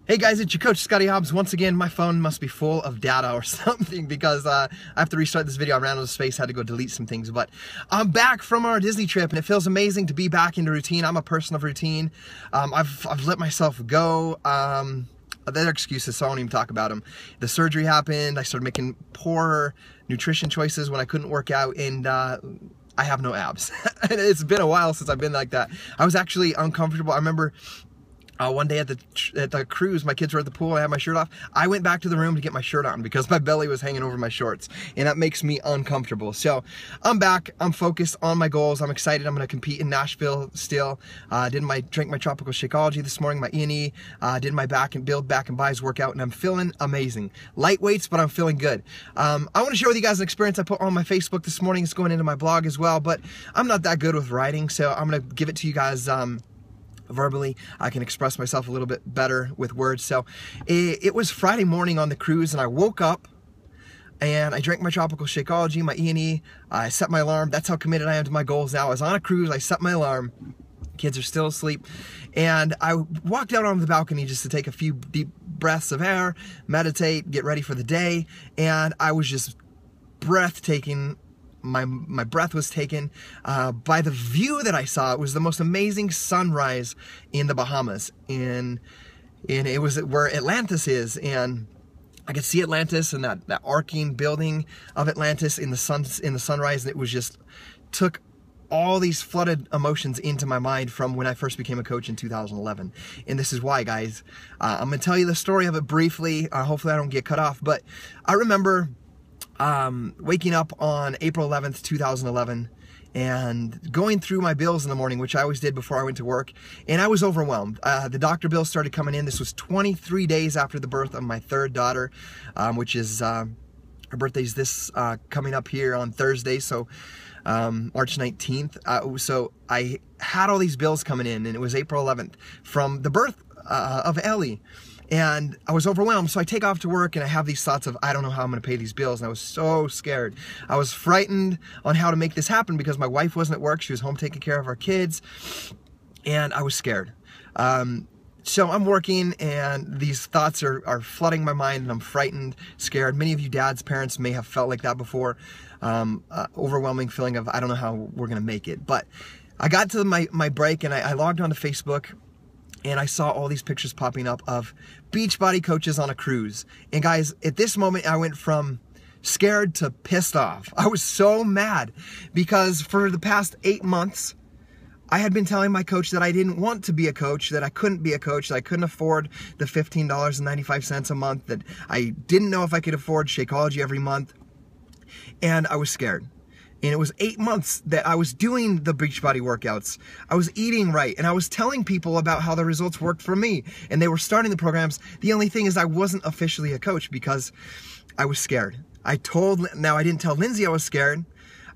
Hey guys, it's your coach Scottie Hobbs. Once again, my phone must be full of data or something because I have to restart this video. I ran out of space, had to go delete some things. But I'm back from our Disney trip and it feels amazing to be back into routine. I'm a person of routine. I've let myself go. They're excuses, so I won't even talk about them. The surgery happened. I started making poor nutrition choices when I couldn't work out, and I have no abs. And it's been a while since I've been like that. I was actually uncomfortable. I remember one day at the cruise, my kids were at the pool, I had my shirt off. I went back to the room to get my shirt on because my belly was hanging over my shorts, and that makes me uncomfortable. So I'm back, I'm focused on my goals, I'm excited. I'm gonna compete in Nashville still. Drank my tropical Shakeology this morning, my E&E, did my build back and buys workout, and I'm feeling amazing. Light weights, but I'm feeling good. I wanna share with you guys an experience I put on my Facebook this morning. It's going into my blog as well, but I'm not that good with writing, so I'm gonna give it to you guys verbally. I can express myself a little bit better with words. So it was Friday morning on the cruise, and I woke up and I drank my tropical Shakeology, my E&E. I set my alarm. That's how committed I am to my goals now. I was on a cruise, I set my alarm. Kids are still asleep, and I walked out on the balcony just to take a few deep breaths of air, meditate, get ready for the day, and I was just breathtaking. My breath was taken by the view that I saw. It was the most amazing sunrise in the Bahamas, and it was where Atlantis is, and I could see Atlantis and that arcing building of Atlantis in the sunrise, and it was just took all these flooded emotions into my mind from when I first became a coach in 2011. And this is why, guys. I'm gonna tell you the story of it briefly. Hopefully I don't get cut off, but I remember waking up on April 11th, 2011, and going through my bills in the morning, which I always did before I went to work, and I was overwhelmed. The doctor bills started coming in. This was 23 days after the birth of my third daughter, which is, her birthday's this coming up here on Thursday, so March 19th. So I had all these bills coming in, and it was April 11th from the birth of Ellie. And I was overwhelmed, so I take off to work, and I have these thoughts of, I don't know how I'm going to pay these bills, and I was so scared. I was frightened on how to make this happen because my wife wasn't at work. She was home taking care of our kids, and I was scared. So I'm working, and these thoughts are flooding my mind, and I'm frightened, scared. Many of you dads, parents may have felt like that before. Overwhelming feeling of, I don't know how we're going to make it. But I got to my break, and I logged onto Facebook, and I saw all these pictures popping up of Beachbody coaches on a cruise. And guys, at this moment, I went from scared to pissed off. I was so mad because for the past 8 months, I had been telling my coach that I didn't want to be a coach, that I couldn't be a coach, that I couldn't afford the $15.95 a month, that I didn't know if I could afford Shakeology every month. And I was scared. And it was 8 months that I was doing the Beachbody workouts. I was eating right, and I was telling people about how the results worked for me, and they were starting the programs. The only thing is I wasn't officially a coach because I was scared. Now I didn't tell Lindsay I was scared.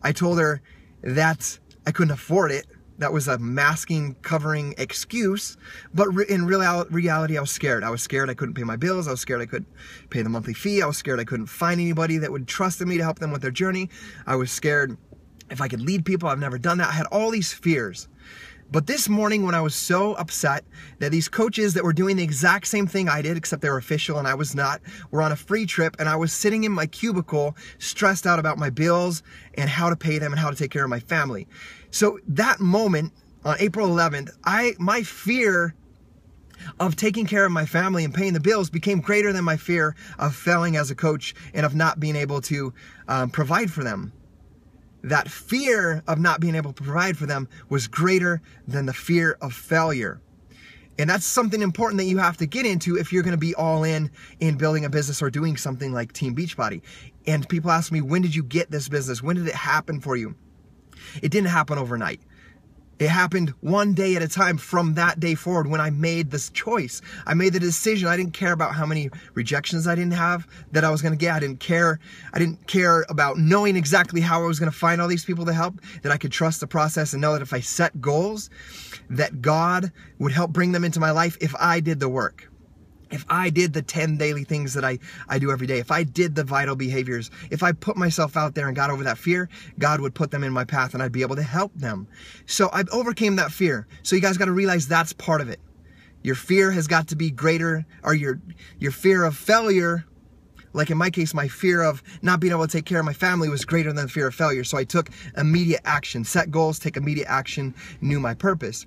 I told her that I couldn't afford it. That was a masking, covering excuse, but in reality, I was scared. I was scared I couldn't pay my bills. I was scared I couldn't pay the monthly fee. I was scared I couldn't find anybody that would trust in me to help them with their journey. I was scared if I could lead people. I've never done that. I had all these fears. But this morning, when I was so upset that these coaches that were doing the exact same thing I did, except they were official and I was not, were on a free trip, and I was sitting in my cubicle stressed out about my bills and how to pay them and how to take care of my family. So that moment on April 11th, my fear of taking care of my family and paying the bills became greater than my fear of failing as a coach and of not being able to provide for them. That fear of not being able to provide for them was greater than the fear of failure. And that's something important that you have to get into if you're going to be all in building a business or doing something like Team Beachbody. And people ask me, when did you get this business? When did it happen for you? It didn't happen overnight. It happened one day at a time from that day forward when I made this choice. I made the decision. I didn't care about how many rejections I didn't have that I was going to get. I didn't care about knowing exactly how I was going to find all these people to help, that I could trust the process and know that if I set goals, that God would help bring them into my life if I did the work. If I did the 10 daily things that I do every day, if I did the vital behaviors, if I put myself out there and got over that fear, God would put them in my path and I'd be able to help them. So I overcame that fear. So you guys got to realize that's part of it. Your fear has got to be greater, or your fear of failure, like in my case, my fear of not being able to take care of my family was greater than the fear of failure. So I took immediate action, set goals, take immediate action, knew my purpose.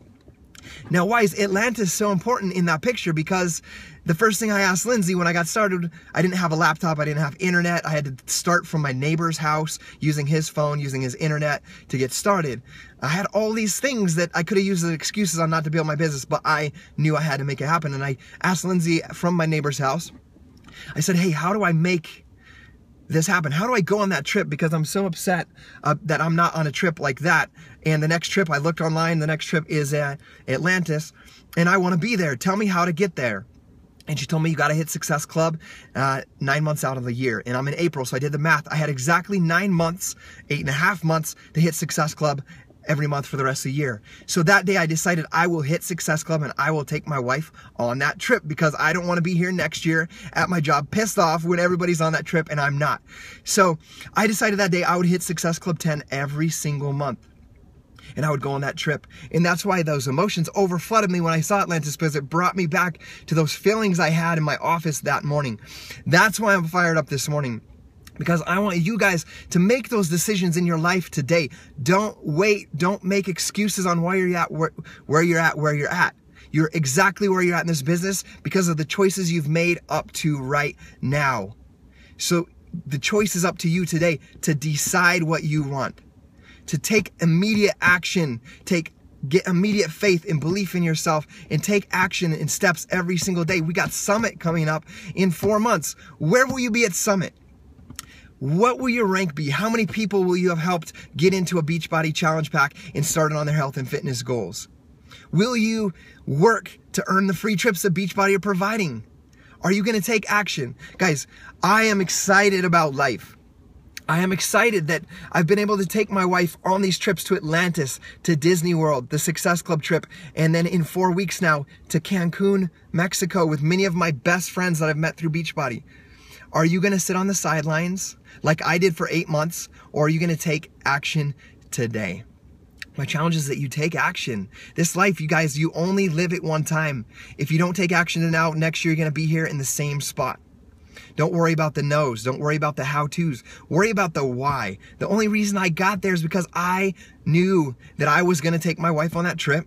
Now, why is Atlantis so important in that picture? Because the first thing I asked Lindsay when I got started, I didn't have a laptop, I didn't have internet. I had to start from my neighbor's house, using his phone, using his internet to get started. I had all these things that I could have used as excuses on not to build my business, but I knew I had to make it happen. And I asked Lindsay from my neighbor's house, I said, hey, how do I make this happen? How do I go on that trip? Because I'm so upset that I'm not on a trip like that. And the next trip, I looked online, the next trip is Atlantis, and I want to be there. Tell me how to get there. And she told me, you got to hit Success Club 9 months out of the year. And I'm in April, so I did the math. I had exactly 9 months, 8.5 months to hit Success Club every month for the rest of the year. So that day I decided I will hit Success Club and I will take my wife on that trip, because I don't want to be here next year at my job pissed off when everybody's on that trip and I'm not. So I decided that day I would hit Success Club 10 every single month. And I would go on that trip. And that's why those emotions overflooded me when I saw Atlantis, because it brought me back to those feelings I had in my office that morning. That's why I'm fired up this morning, because I want you guys to make those decisions in your life today. Don't wait. Don't make excuses on why you're at where you're at. You're exactly where you're at in this business because of the choices you've made up to right now. So the choice is up to you today to decide what you want, to take immediate action, get immediate faith and belief in yourself, and take action and steps every single day. We got Summit coming up in 4 months. Where will you be at Summit? What will your rank be? How many people will you have helped get into a Beachbody Challenge Pack and started on their health and fitness goals? Will you work to earn the free trips that Beachbody are providing? Are you going to take action? Guys, I am excited about life. I am excited that I've been able to take my wife on these trips to Atlantis, to Disney World, the Success Club trip, and then in 4 weeks now to Cancun, Mexico, with many of my best friends that I've met through Beachbody. Are you going to sit on the sidelines like I did for 8 months, or are you going to take action today? My challenge is that you take action. This life, you guys, you only live it one time. If you don't take action now, next year you're going to be here in the same spot. Don't worry about the no's. Don't worry about the how-tos. Worry about the why. The only reason I got there is because I knew that I was going to take my wife on that trip,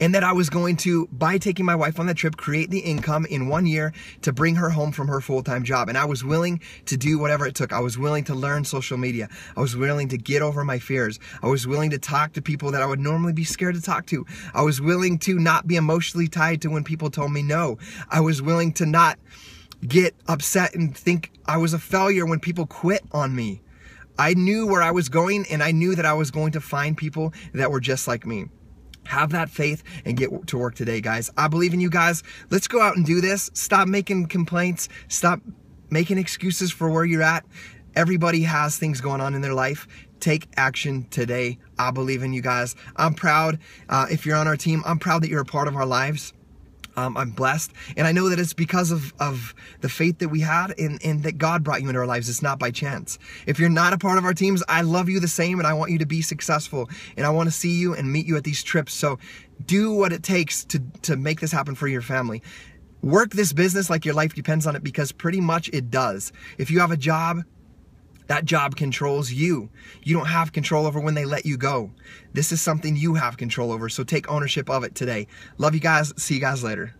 and that I was going to, by taking my wife on that trip, create the income in 1 year to bring her home from her full-time job. And I was willing to do whatever it took. I was willing to learn social media. I was willing to get over my fears. I was willing to talk to people that I would normally be scared to talk to. I was willing to not be emotionally tied to when people told me no. I was willing to not get upset and think I was a failure when people quit on me. I knew where I was going, and I knew that I was going to find people that were just like me. Have that faith and get to work today, guys. I believe in you guys. Let's go out and do this. Stop making complaints. Stop making excuses for where you're at. Everybody has things going on in their life. Take action today. I believe in you guys. I'm proud. If you're on our team, I'm proud that you're a part of our lives. I'm blessed, and I know that it's because of the faith that we had and that God brought you into our lives. It's not by chance. If you're not a part of our teams, I love you the same, and I want you to be successful, and I want to see you and meet you at these trips. So do what it takes to make this happen for your family. Work this business like your life depends on it, because pretty much it does. If you have a job, that job controls you. You don't have control over when they let you go. This is something you have control over, so take ownership of it today. Love you guys. See you guys later.